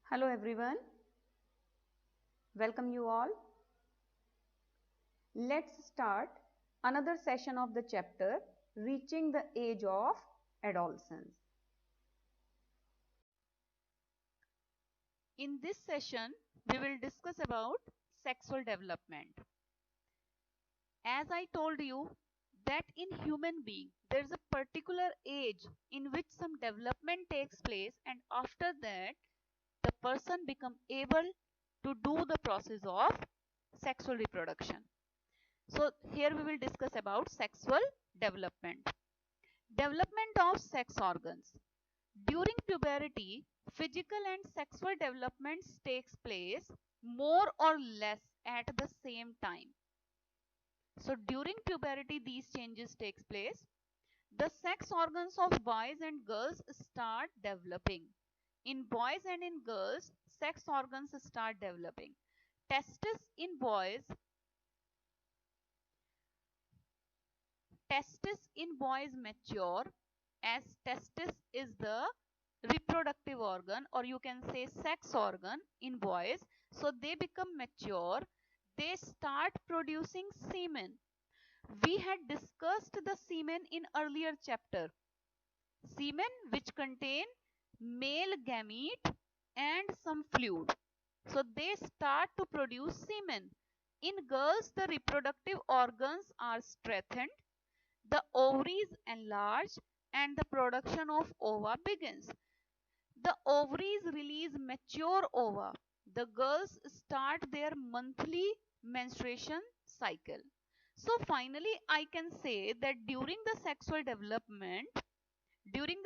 Hello everyone, welcome you all. Let's start another session of the chapter Reaching the Age of Adolescence. In this session, we will discuss about sexual development. As I told you that in human being, there is a particular age in which some development takes place, and after that, the person become able to do the process of sexual reproduction. So here we will discuss about sexual development. Development of sex organs. During puberty, physical and sexual developments takes place more or less at the same time. So during puberty these changes takes place. The sex organs of boys and girls start developing. In boys and in girls, sex organs start developing. Testes in boys mature, as testis is the reproductive organ, or you can say sex organ in boys. So they become mature, they start producing semen. We had discussed the semen in earlier chapter. Semen which contain male gamete and some fluid. So they start to produce semen. In girls, the reproductive organs are strengthened, the ovaries enlarge, and the production of ova begins. The ovaries release mature ova. The girls start their monthly menstruation cycle. So finally, I can say that during the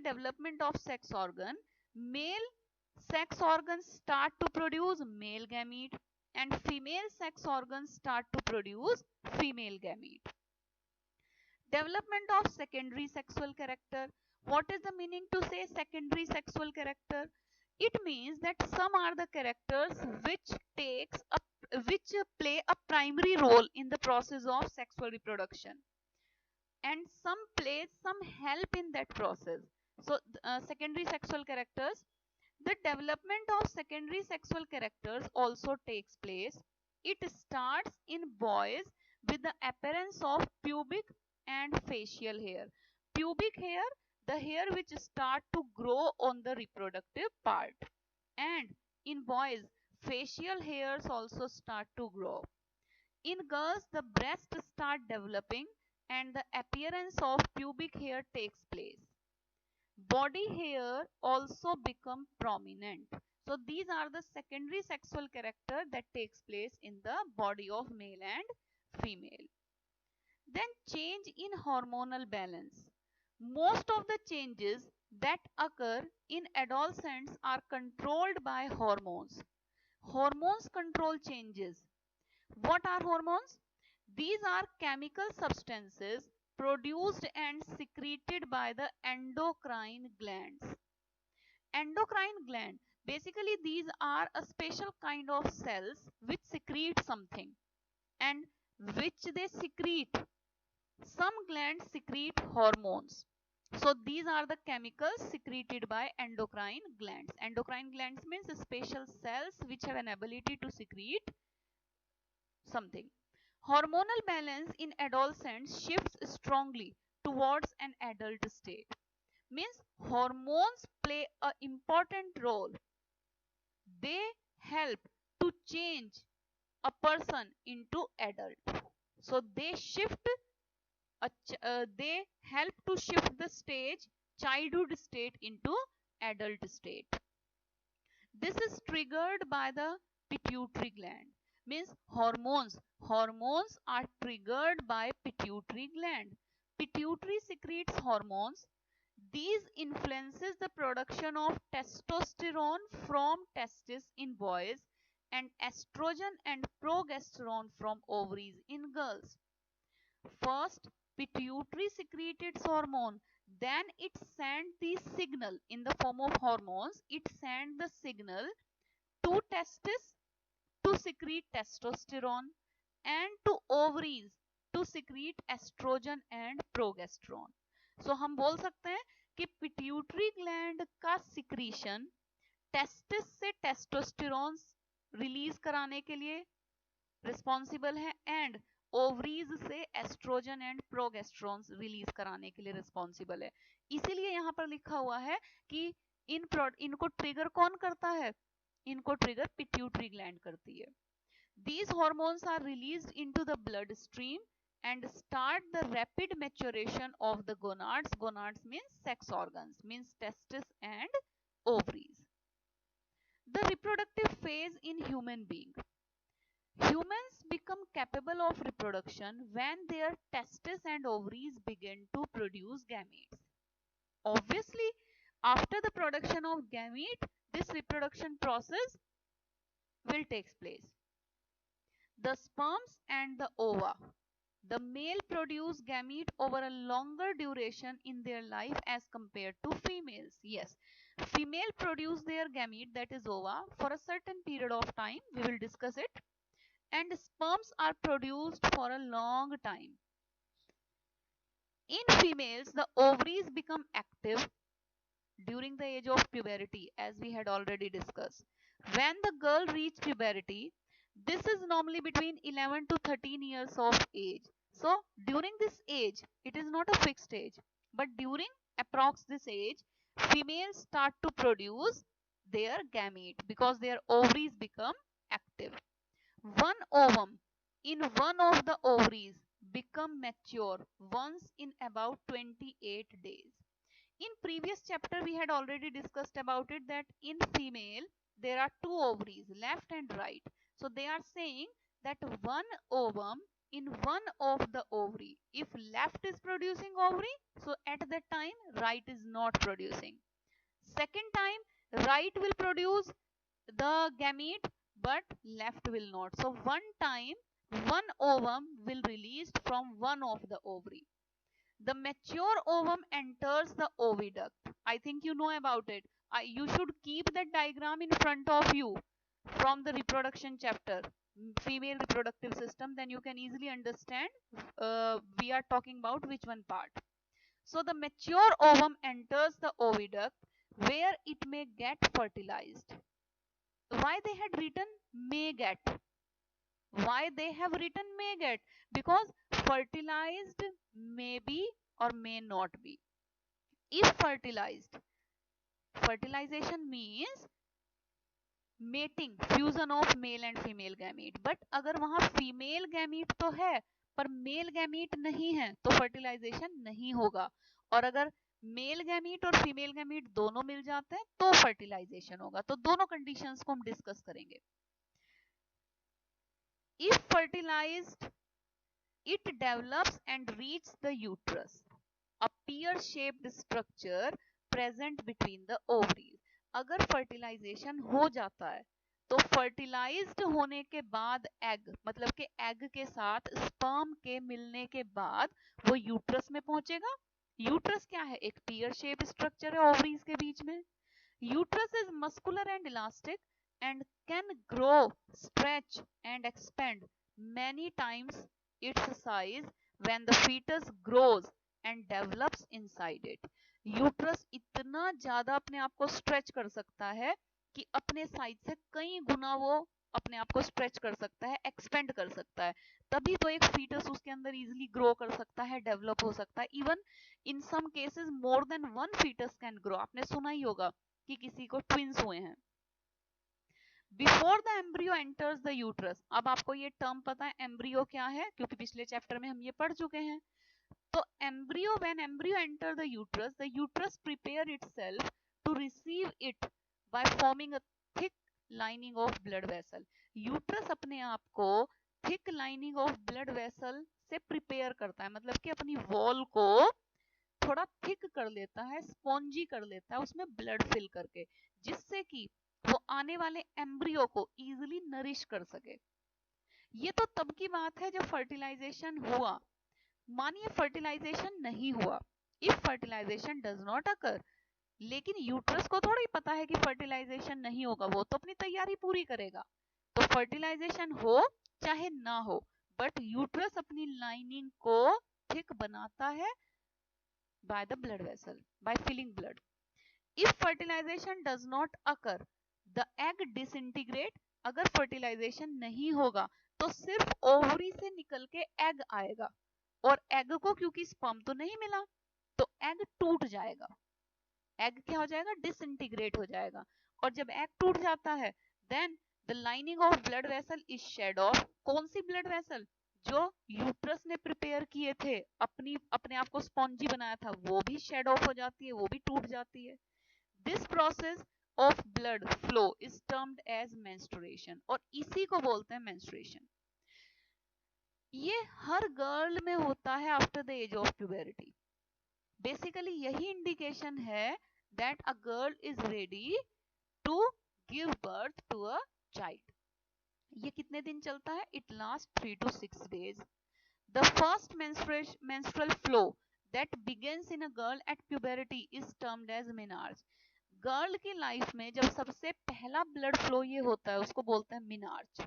development of sex organ, male sex organs start to produce male gamete and female sex organs start to produce female gamete. Development of secondary sexual character. What is the meaning to say secondary sexual character? It means that some are the characters which play a primary role in the process of sexual reproduction, and some play some help in that process. So secondary sexual characters. The development of secondary sexual characters also takes place. It starts in boys with the appearance of pubic and facial hair. Pubic hair, the hair which start to grow on the reproductive part. And in boys, facial hairs also start to grow. In girls, the breasts start developing and the appearance of pubic hair takes place. Body hair also become prominent. So these are the secondary sexual character that takes place in the body of male and female. Then change in hormonal balance. Most of the changes that occur in adolescents are controlled by hormones. Hormones control changes. What are hormones? These are chemical substances produced and secreted by the endocrine glands. Endocrine gland, basically these are a special kind of cells which secrete something, and which they secrete. Some glands secrete hormones. So these are the chemicals secreted by endocrine glands. Endocrine glands means special cells which have an ability to secrete something. Hormonal balance in adolescents shifts strongly towards an adult state. Means hormones play an important role. They help to change a person into adult. So they help to shift the stage childhood state into adult state. This is triggered by the pituitary gland. Means hormones are triggered by pituitary gland. Pituitary secretes hormones. These influences the production of testosterone from testes in boys and estrogen and progesterone from ovaries in girls. First, pituitary secreted hormone, then it sent the signal in the form of hormones. It sent the signal to testes to secrete testosterone and to ovaries to secrete estrogen and progesterone. So हम बोल सकते हैं कि pituitary gland का secretion testis से testosterone release कराने के लिए रिस्पॉन्सिबल है एंड ओवरीज से एस्ट्रोजन एंड प्रोगेस्ट्रॉन रिलीज कराने के लिए रिस्पॉन्सिबल है। इसीलिए यहाँ पर लिखा हुआ है कि इनको ट्रिगर कौन करता है, इनको ट्रिगर पिट्यूटरी ग्लैंड करती है। These hormones are released into the bloodstream and start the rapid maturation of the gonads. Gonads means sex organs, means testes and ovaries. The reproductive phase in human being. Humans become capable of reproduction when their testes and ovaries begin to produce gametes. Obviously, after the production of gamete, this reproduction process will take place. The sperms and the ova. The male produce gamete over a longer duration in their life as compared to females. Yes, female produce their gamete, that is ova, for a certain period of time. We will discuss it. And sperms are produced for a long time. In females, the ovaries become active during the age of puberty, as we had already discussed. When the girl reaches puberty, this is normally between 11 to 13 years of age. So during this age, it is not a fixed age, but during approx this age, females start to produce their gamete because their ovaries become active. One ovum in one of the ovaries become mature once in about 28 days. In previous chapter, we had already discussed about it that in female, there are two ovaries, left and right. So they are saying that one ovum in one of the ovary, if left is producing ovary, so at that time right is not producing. Second time right will produce the gamete but left will not. So one time one ovum will released from one of the ovary. The mature ovum enters the oviduct. I think you know about it. You should keep that diagram in front of you from the reproduction chapter, female reproductive system. Then you can easily understand we are talking about which one part. So the mature ovum enters the oviduct where it may get fertilized. Why they had written may get? Why they have written may get? Because fertilized may be or may not be. If fertilized, fertilization means mating, fusion of male and female gamete. But अगर वहाँ female gamete तो है पर male gamete नहीं है तो fertilization नहीं होगा. और अगर मेल गैमीट और फीमेल गैमीट दोनों मिल जाते हैं तो फर्टिलाइजेशन होगा. तो दोनों कंडीशंस को हम डिस्कस करेंगे. If fertilized, it develops and reaches the uterus, a pear-shaped structure present between the ovaries. अगर fertilization हो जाता है तो fertilized होने के बाद एग, मतलब कि एग के साथ स्पर्म के मिलने के बाद वो यूट्रस में पहुंचेगा. यूट्रस क्या है? एक pear shaped structure है ओवरीज के बीच में. Uterus is muscular and elastic and can grow, stretch and expand many times its size when the fetus grows and develops inside it. Uterus इतना ज्यादा अपने आप को स्ट्रेच कर सकता है कि अपने साइज से कई गुना वो अपने आप को स्ट्रेच कर सकता है, एक्सपेंड कर सकता है. तभी तो एक फीटस उसके अंदर इजीली ग्रो कर सकता है, डेवलप हो सकता है. Even in some cases more than one foetus can grow. आपने सुना ही होगा कि किसी को ट्विंस हुए हैं. Before the embryo enters the uterus. अब आपको ये टर्म पता है एम्ब्रियो क्या है, क्योंकि पिछले चैप्टर में हम ये पढ़ चुके हैं. तो embryo, when embryo enter the uterus prepare itself to receive it by forming a thick lining of blood vessel. Uterus अपने आप को thick lining of blood vessel से प्रिपेयर करता है, मतलब कि अपनी वॉल को थोड़ा थिक कर लेता है, स्पॉन्जी कर लेता है उसमें ब्लड फिल करके, जिससे कि वो आने वाले एम्ब्रियो को इजीली नरिश कर सके. ये तो तब की बात है जब फर्टिलाइजेशन हुआ. मानिए फर्टिलाइजेशन नहीं हुआ, if fertilization does not occur, लेकिन यूट्रस को थोड़ा ही पता है कि फर्टिलाइजेशन नहीं होगा, वो तो अपनी तैयारी पूरी करेगा. तो फर्टिलाइजेशन हो चाहे ना हो, बट यूट्रस अपनी लाइनिंग को थिक बनाता है by the blood vessel, by filling blood. If fertilization does not occur, the egg disintegrate, अगर फर्टिलाइजेशन नहीं होगा तो सिर्फ ओवरी से निकल के एग आएगा, और एग को क्योंकि स्पर्म तो नहीं मिला तो एग टूट जाएगा, एग क्या हो जाएगा, डिसइंटीग्रेट हो जाएगा। और जब एग टूट जाता है then the lining of blood vessel is shed off, कौन सी ब्लड वेसल, जो यूट्रस ने प्रिपेयर किए थे, अपने आप को स्पॉन्जी बनाया था, वो भी शेड ऑफ हो जाती है, वो भी टूट जाती है। This process of blood flow is termed as menstruation, और इसी को बोलते हैं मेंस्ट्रुएशन। ये हर गर्ल में होता है after the age of puberty. Basically यही इंडिकेशन है that a girl is ready to give birth to a child. ये कितने दिन चलता है, it last 3 to 6 days. The first menstrual flow that begins in a girl at puberty is termed as menarche. Girl की life में जब सबसे पहला ब्लड फ्लो ये होता है उसको बोलते हैं मिनार्च।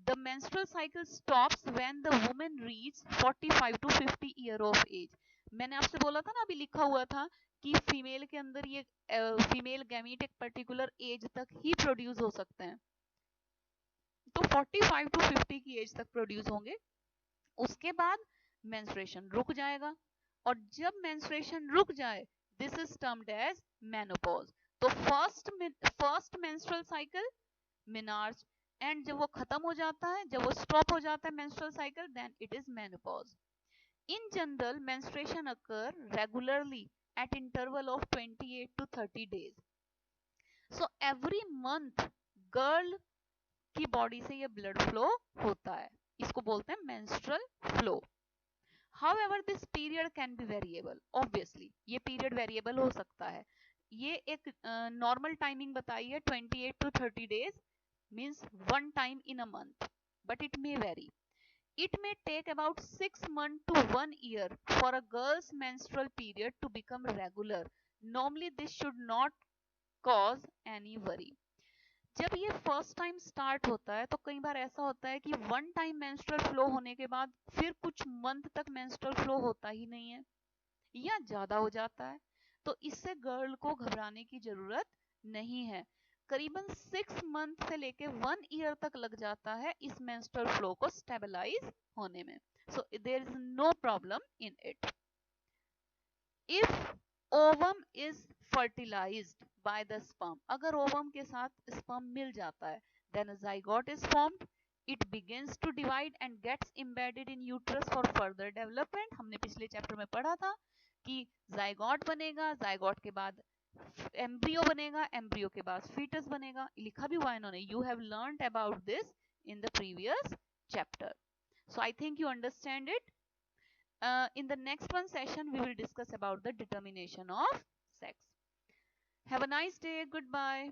The menstrual cycle stops when the woman reaches 45 to 50 year of age. मैंने आपसे बोला था ना, अभी लिखा हुआ था कि फीमेल के अंदर ये फीमेल गैमीट एक पर्टिकुलर एज तक ही प्रोड्यूस हो सकते हैं, तो 45 to 50 की एज तक प्रोड्यूस होंगे, उसके बाद मेंस्ट्रुएशन रुक जाएगा, और जब मेंस्ट्रुएशन रुक जाए this is termed as menopause. तो first menstrual cycle menarche, and जब वो खत्म हो जाता है, जब वो स्टॉप हो जाता है menstrual cycle, then it is menopause. In general menstruation occur regularly at interval of 28 to 30 days. So every month girl की बॉडी से ये ब्लड फ्लो होता है, इसको बोलते हैं menstrual flow. However, this period can be variable. Obviously, ये period variable हो सकता है। ये एक नॉर्मल टाइमिंग बताई है 28 to 30 days, means one time in a month, but it may vary. It may take about 6 months to 1 year for a girl's menstrual period to become regular. Normally, this should not cause any worry. जब ये first time start होता है तो कई बार ऐसा होता है कि वन टाइम मेंस्ट्रुअल फ्लो होने के बाद फिर कुछ मंथ तक मेंस्ट्रुअल फ्लो होता ही नहीं है या ज्यादा हो जाता है, तो इससे गर्ल को घबराने की जरूरत नहीं है। करीबन 6 मंथ से लेके 1 ईयर तक लग जाता है इस मेंस्ट्रुअल फ्लो को स्टेबलाइज होने में, so there is no problem in it. If ovum is fertilized by the sperm, अगर ओवम के साथ स्पर्म मिल जाता है then a zygote is formed, it begins to divide and gets embedded in uterus for further development। हमने पिछले chapter में पढ़ा था कि zygote बनेगा, zygote के बाद एम्ब्रियो बनेगा, एम्ब्रियो के बाद फीटस बनेगा, लिखा भी हुआ है इन्होंने, you have learned about this in the previous chapter, so I think you understand it. In the next one session we will discuss about the determination of sex. Have a nice day. Goodbye.